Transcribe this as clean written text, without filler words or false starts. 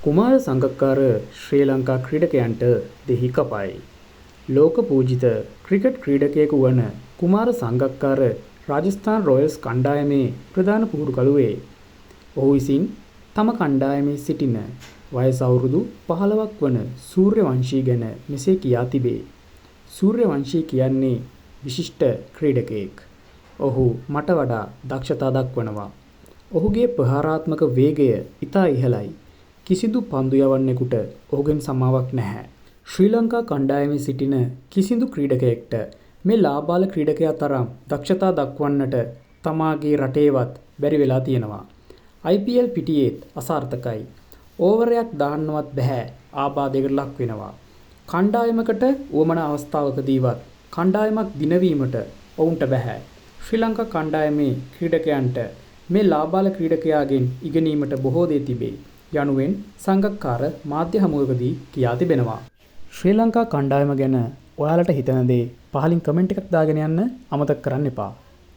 කුමාර සංගක්කාර ශ්‍රී ලංකා ක්‍රීඩකයන්ට දෙහි කපයි. ලෝක පූජිත ක්‍රිකට් ක්‍රීඩකයෙකු වන කුමාර සංගක්කාර රාජස්ථාන් රොයල්ස් කණ්ඩායමේ ප්‍රධාන පුහුරුකරු වේ. ඔහු විසින් තම කණ්ඩායමේ සිටින වයස අවුරුදු 15ක් වන සූර්යවංශී ගැන මෙසේ කියා තිබේ. සූර්යවංශී කියන්නේ විශිෂ්ට ක්‍රීඩකයෙක්. ඔහු මට වඩා දක්ෂතා දක්වනවා. ඔහුගේ ප්‍රහාරාත්මක වේගය ඉතා ඉහළයි. කිසිදු පන්දු යවන්නෙකුට ඔහුගෙන් සමාවක් නැහැ. ශ්‍රී ලංකා කණ්ඩායමේ සිටින කිසිදු ක්‍රීඩකයෙක්ට මේ ලාබාල ක්‍රීඩකයා තරම් දක්ෂතා දක්වන්නට තමාගේ රටේවත් බැරි වෙලා තියෙනවා. IPL පිටියේත් අසාර්ථකයි. ඕවරයක් දාන්නවත් බෑ ආබාධයකට ලක් වෙනවා. කණ්ඩායමකට උවමනා අවස්ථාවකදීවත් කණ්ඩායමක් දිනවීමට ඔවුන්ට බෑ. ශ්‍රී ලංකා කණ්ඩායමේ ක්‍රීඩකයන්ට මේ ලාබාල ක්‍රීඩකයාගෙන් ඉගෙනීමට බොහෝ දේ තිබේ. යනුවෙන් සංගක්කාර මාධ්‍ය හමුවකදී කියා තිබෙනවා. ශ්‍රී ලංකා කණ්ඩායම ගැන ඔයාලට හිතන දේ පහලින් කමෙන්ට් එකක් දාගෙන යන්න අමතක කරන්න එපා.